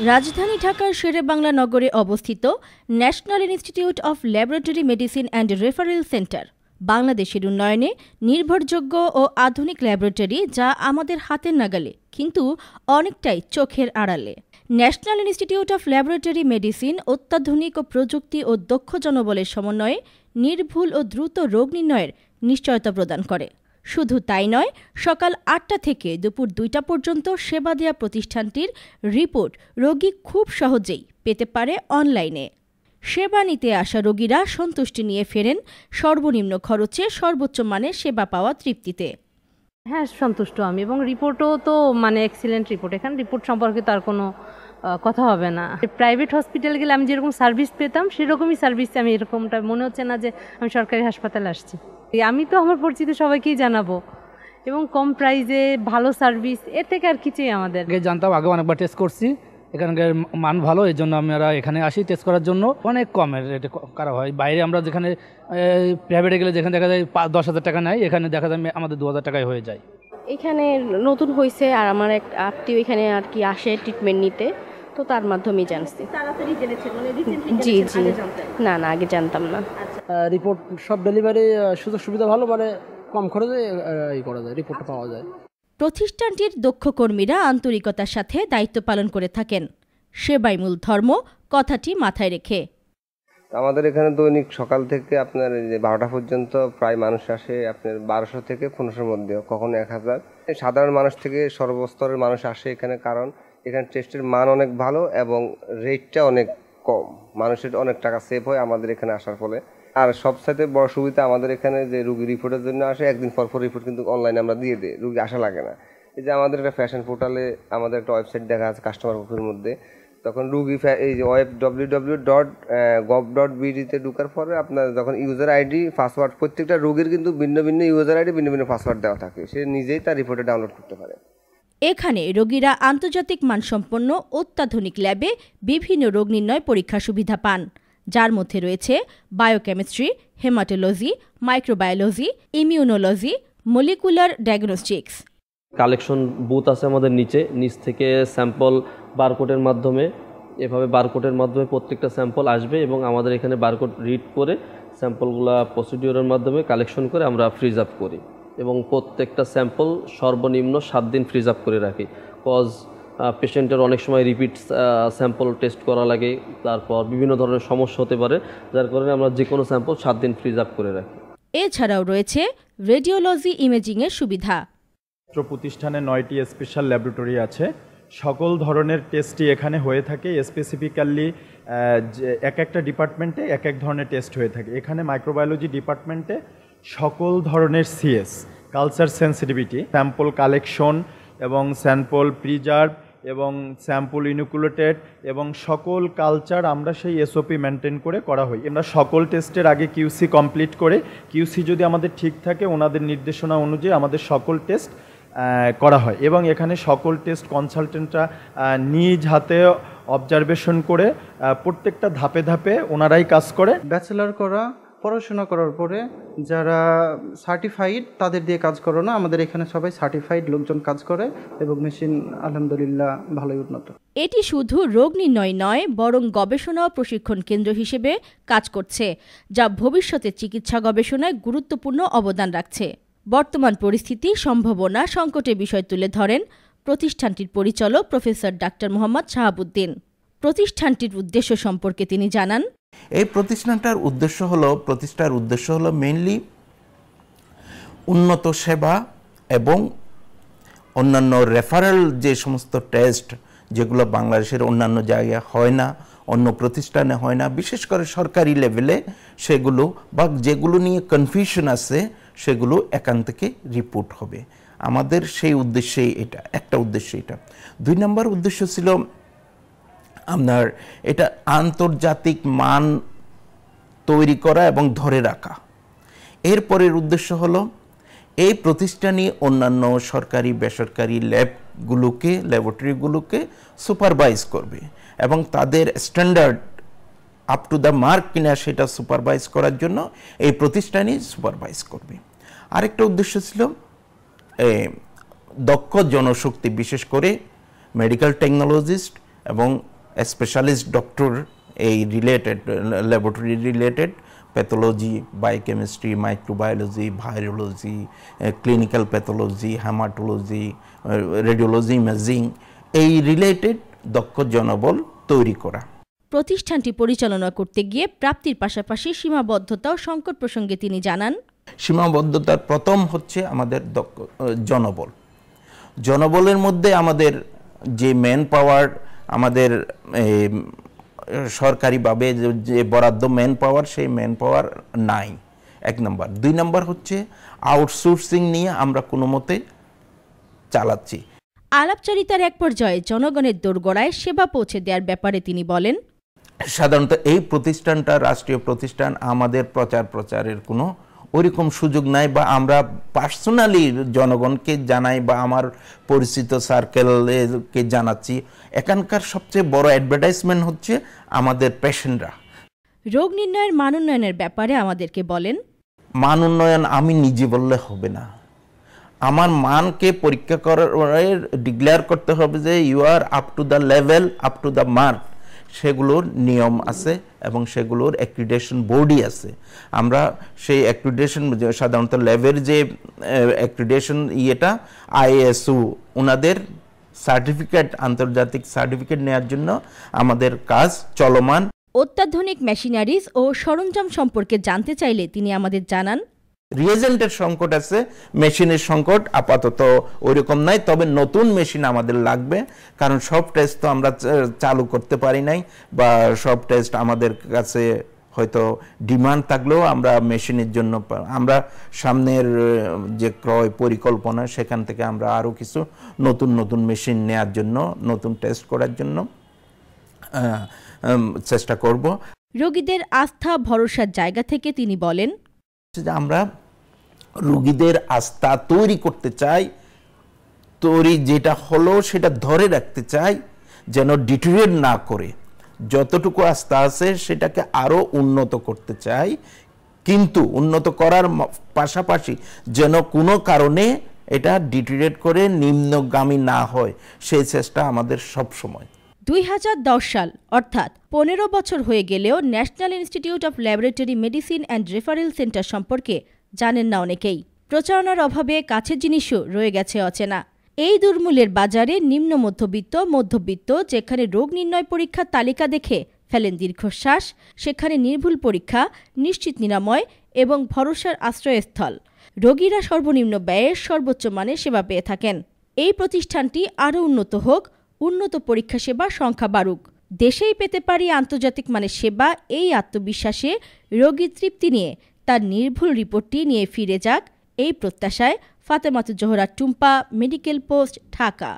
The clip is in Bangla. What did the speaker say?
রাজধানী ঢাকার শেরেবাংলা নগরে অবস্থিত national institute of laboratory medicine and referral centre বাংলাদেশের উন্নয়নে নির্ভরযোগ্য ও আধুনিক ল্যাবরেটরি, যা আমাদের হাতের নাগালে কিন্তু অনেকটাই চোখের আড়ালে। National institute of laboratory medicine অত্যাধুনিক ও প্রযুক্তি ও দক্ষ জনবলের সমন্বয়ে নির্ভুল ও দ্রুত রোগ নির্ণয়ের নিশ্চয়তা প্রদান করে। শুধু তাই নয়, সকাল ৮টা থেকে দুপুর ২টা পর্যন্ত সেবা দেয়া প্রতিষ্ঠানটির রিপোর্ট রোগী খুব সহজেই পেতে পারে অনলাইনে। সেবা নিতে আসা রোগীরা সন্তুষ্টি নিয়ে ফেরেন সর্বনিম্ন খরচে সর্বোচ্চ মানের সেবা পাওয়া তৃপ্তিতে। হ্যাঁ, সন্তুষ্ট আমি, এবং রিপোর্টও তো এক্সিলেন্ট রিপোর্ট। এখানে রিপোর্ট সম্পর্কে তার কোনো কথা হবে না। প্রাইভেট হসপিটাল গেলে আমি যেরকম সার্ভিস পেতাম সেরকমই সার্ভিস আমি এরকমটা মনে হচ্ছে না যে আমি সরকারি হাসপাতালে আসছি। আমি তো আমার পরিচিত সবাইকেই জানাবো, এবং কম প্রাইসে ভালো সার্ভিস, এর থেকে আর কি চাই আমাদের। জানতাম, আগে অনেকবার টেস্ট করছি, এখানকার মান ভালো, এই জন্য আমরা এখানে আসি টেস্ট করার জন্য। অনেক কমের রেটে করা হয়। বাইরে আমরা যেখানে প্রাইভেটে গেলে যেখানে দেখা যায় 10,000 টাকা নেয়, এখানে দেখা যায় আমাদের 2,000 টাকায় হয়ে যায়। এখানে নতুন হয়েছে, আর আমার এক আত্মীয় এখানে আর কি আসে ট্রিটমেন্ট নিতে, তো তার মাধ্যমেই জানছি। তাড়াতাড়ি জেনেছেন, মানে রিসেন্টলি জি জি, না আগে জানতাম না। রিপোর্ট সব ডেলিভারি সুযোগ সুবিধা ভালো, মানে কম খরচে করা যায়, রিপোর্টটা পাওয়া যায়। প্রতিষ্ঠানটির দক্ষ কর্মীরা আন্তরিকতার সাথে দায়িত্ব পালন করে থাকেন। সেবাই মূল ধর্ম কথাটি মাথায় রেখে আমাদের এখানে দৈনিক সকাল থেকে আপনার 12টা পর্যন্ত প্রায় মানুষ আসে, আপনার 1200 থেকে 1500-র মধ্যে, কখনো 1000। সাধারণ মানুষ থেকে সর্বস্তরের মানুষ আসে এখানে, কারণ এখানে টেস্টের মান অনেক ভালো এবং রেটটা অনেক কম। মানুষের অনেক টাকা সেভ হয় আমাদের এখানে আসার ফলে। আর সবসাথে বড় সুবিধা আমাদের এখানে যে রুগী রিপোর্টের জন্য আসে, একদিন পর রিপোর্ট কিন্তু অনলাইনে আমরা দিয়ে দিই, রুগী আসা লাগে না। এই যে আমাদের একটা ফ্যাশন পোর্টালে আমাদের একটা ওয়েবসাইট দেখা আছে কাস্টমার বুকের মধ্যে, তখন রুগী এই যে ওয়েব www.gov.bd তে ঢোকার পরে আপনার যখন ইউজার আইডি পাসওয়ার্ড, প্রত্যেকটা রোগীর কিন্তু ভিন্ন ভিন্ন ইউজার আইডি ভিন্ন ভিন্ন পাসওয়ার্ড দেওয়া থাকে, সে নিজেই তার রিপোর্টে ডাউনলোড করতে পারে। এখানে রোগীরা আন্তর্জাতিক মানসম্পন্ন অত্যাধুনিক ল্যাবে বিভিন্ন রোগ নির্ণয় পরীক্ষার সুবিধা পান, যার মধ্যে রয়েছে biochemistry, haematology, microbiology, immunology, molecular diagnostics. Collection booth আছে আমাদের নিচ থেকে স্যাম্পল বারকোডের মাধ্যমে, এভাবে বারকোডের মাধ্যমে প্রত্যেকটা স্যাম্পল আসবে এবং আমাদের এখানে বারকোড রিড করে স্যাম্পলগুলো প্রসিডিওরের মাধ্যমে কালেকশন করে আমরা ফ্রিজ আপ করি, এবং প্রত্যেকটা স্যাম্পল সর্বনিম্ন 7 দিন ফ্রিজ আপ করে রাখি। কজ পেশেন্টের অনেক সময় রিপিট স্যাম্পল টেস্ট করা লাগে, তারপর বিভিন্ন ধরনের সমস্যা হতে পারে, যার কারণে আমরা যে কোনো স্যাম্পল 7 দিন ফ্রিজ আপ করে রাখি। এছাড়াও রয়েছে রেডিওলজি ইমেজিংয়ের সুবিধা। প্রতিষ্ঠানে 9টি স্পেশাল ল্যাবরেটরি আছে। সকল ধরনের টেস্টই এখানে হয়ে থাকে। স্পেসিফিক্যালি এক একটা ডিপার্টমেন্টে এক এক ধরনের টেস্ট হয়ে থাকে। এখানে মাইক্রোবায়োলজি ডিপার্টমেন্টে সকল ধরনের CS, culture sensitivity, sample collection এবং স্যাম্পল প্রিজার্ভ এবং স্যাম্পল ইনুকুলেটেড এবং সকল কালচার আমরা সেই এসওপি মেনটেন করে করা হয়। আমরা সকল টেস্টের আগে কিউসি কমপ্লিট করে, কিউসি যদি আমাদের ঠিক থাকে ওনাদের নির্দেশনা অনুযায়ী আমাদের সকল টেস্ট করা হয়, এবং এখানে সকল টেস্ট কনসালটেন্টরা নিজ হাতে অবজারভেশন করে প্রত্যেকটা ধাপে ধাপে ওনারাই কাজ করে। ব্যাচেলর করা, পড়াশোনা করার পরে যারা সার্টিফাইড তাদের দিয়ে কাজ করো না, আমাদের এখানে সবাই সার্টিফাইড লোকজন কাজ করে এবং মেশিন আলহামদুলিল্লাহ ভালোই উন্নত। এটি শুধু রোগ নির্ণয় নয়, বরং গবেষণা ও প্রশিক্ষণ কেন্দ্র হিসেবে কাজ করছে, যা ভবিষ্যতে চিকিৎসা গবেষণায় গুরুত্বপূর্ণ অবদান রাখছে। বর্তমান পরিস্থিতি, সম্ভাবনা, সংকটের বিষয় তুলে ধরেন প্রতিষ্ঠানটির পরিচালক প্রফেসর ডাক্তার মোহাম্মদ শাহাবুদ্দিন। প্রতিষ্ঠানটির উদ্দেশ্য সম্পর্কে তিনি জানান, এই প্রতিষ্ঠানটার উদ্দেশ্য হলো মেইনলি উন্নত সেবা এবং অন্যান্য রেফারেল যে সমস্ত টেস্ট যেগুলো বাংলাদেশের অন্যান্য জায়গায় হয় না, অন্য প্রতিষ্ঠানে হয় না, বিশেষ করে সরকারি লেভেলে সেগুলো বা যেগুলো নিয়ে কনফিউশন আছে সেগুলো এখান থেকে রিপোর্ট হবে। আমাদের সেই উদ্দেশ্যেই এটা একটা উদ্দেশ্য। এটা 2 নম্বর উদ্দেশ্য ছিল আপনার এটা আন্তর্জাতিক মান তৈরি করা এবং ধরে রাখা। এরপরের উদ্দেশ্য হলো এই প্রতিষ্ঠানই অন্যান্য সরকারি বেসরকারি ল্যাবরেটরিগুলোকে সুপারভাইজ করবে এবং তাদের standard up to the mark কিনা সেটা সুপারভাইজ করার জন্য এই প্রতিষ্ঠানই সুপারভাইজ করবে। আরেকটা উদ্দেশ্য ছিল দক্ষ জনশক্তি, বিশেষ করে মেডিকেল টেকনোলজিস্ট এবং স্পেশালিস্ট ডক্টর এই related laboratory related pathology, biochemistry, microbiology, virology, clinical pathology, haematology, radiology, imaging, এই রিলেটেড দক্ষ জনবল তৈরি করা। প্রতিষ্ঠানটি পরিচালনা করতে গিয়ে প্রাপ্তির পাশাপাশি সীমাবদ্ধতা ও সংকট প্রসঙ্গে তিনি জানান, সীমাবদ্ধতার প্রথম হচ্ছে আমাদের জনবল। জনবলের মধ্যে আমাদের যে ম্যান পাওয়ার, আমাদের সরকারিভাবে যে বরাদ্দ ম্যান পাওয়ার, সেই ম্যান পাওয়ার নাই, 1 নম্বর। 2 নম্বর হচ্ছে আউটসোর্সিং নিয়ে আমরা কোনো মতে চালাচ্ছি। আলাপচারিতার এক পর্যায়ে জনগণের দোরগোড়ায় সেবা পৌঁছে দেওয়ার ব্যাপারে তিনি বলেন, সাধারণত এই প্রতিষ্ঠানটা রাষ্ট্রীয় প্রতিষ্ঠান, আমাদের প্রচারের কোনো ওইরকম সুযোগ নাই, বা আমরা পার্সোনালি জনগণকে জানাই বা আমার পরিচিত সার্কেলকে জানাচ্ছি। এখানকার সবচেয়ে বড় অ্যাডভার্টাইজমেন্ট হচ্ছে আমাদের পেশেন্টরা। রোগ নির্ণয়ের মান উন্নয়নের ব্যাপারে আমাদেরকে বলেন, মান উন্নয়ন আমি নিজে বললে হবে না, আমার মানকে পরীক্ষা করার ডিক্লেয়ার করতে হবে যে you are up to the level, up to the mark. সেগুলোর নিয়ম আছে এবং সেগুলোর অ্যাক্রিডিটেশন বোর্ডই আছে। আমরা সেই অ্যাক্রিডিটেশন, সাধারণত ল্যাবের যে অ্যাক্রিডিটেশন ইয়েটা ISO, ওনাদের সার্টিফিকেট, আন্তর্জাতিক সার্টিফিকেট নেওয়ার জন্য আমাদের কাজ চলমান। অত্যাধুনিক মেশিনারিজ ও সরঞ্জাম সম্পর্কে জানতে চাইলে তিনি আমাদের জানান, রিয়েজেন্টের সংকট আছে, মেশিনের সংকট আপাতত ওইরকম নাই, তবে নতুন মেশিন আমাদের লাগবে, কারণ সব টেস্ট তো আমরা চালু করতে পারি নাই, বা সব টেস্ট আমাদের কাছে হয়তো ডিমান্ড থাকলেও আমরা মেশিনের জন্য, আমরা সামনের যে ক্রয় পরিকল্পনা, সেখান থেকে আমরা আরও কিছু নতুন মেশিন নেওয়ার জন্য, নতুন টেস্ট করার জন্য চেষ্টা করব। রোগীদের আস্থা ভরসার জায়গা থেকে তিনি বলেন, আমরা রোগীদের আস্থা তৈরি করতে চাই, যেটা হলো সেটা ধরে রাখতে চাই, যেন ডিটেরিয়েট না করে। যতটুকু আস্থা আছে সেটাকে আরো উন্নত করতে চাই, কিন্তু উন্নত করার পাশাপাশি যেন কোনো কারণে এটা ডিটেরিয়েট করে নিম্নগামী না হয়, সেই চেষ্টা আমাদের সব সময়। 2010 সাল অর্থাৎ 15 বছর হয়ে গেলেও national institute of laboratory medicine and referral centre সম্পর্কে জানেন না অনেকেই। প্রচারণার অভাবে কাছের জিনিসও রয়ে গেছে অচেনা। এই দুর্মূল্যের বাজারে নিম্ন মধ্যবিত্ত যেখানে রোগ নির্ণয় পরীক্ষার তালিকা দেখে ফেলেন দীর্ঘশ্বাস, সেখানে নির্ভুল পরীক্ষা, নিশ্চিত নিরাময় এবং ভরসার আশ্রয়স্থল। রোগীরা সর্বনিম্ন ব্যয়ে সর্বোচ্চ মানের সেবা পেয়ে থাকেন। এই প্রতিষ্ঠানটি আরও উন্নত হোক, উন্নত পরীক্ষা সেবা সংখ্যা বাড়ুক, দেশেই পেতে পারি আন্তর্জাতিক মানের সেবা। এই আত্মবিশ্বাসে রোগীর তৃপ্তি নিয়ে তার নির্ভুল রিপোর্টটি নিয়ে ফিরে যাক, এই প্রত্যাশায় ফাতেমাতুজ জোহরা টুম্পা, মেডিকেল পোস্ট, ঢাকা।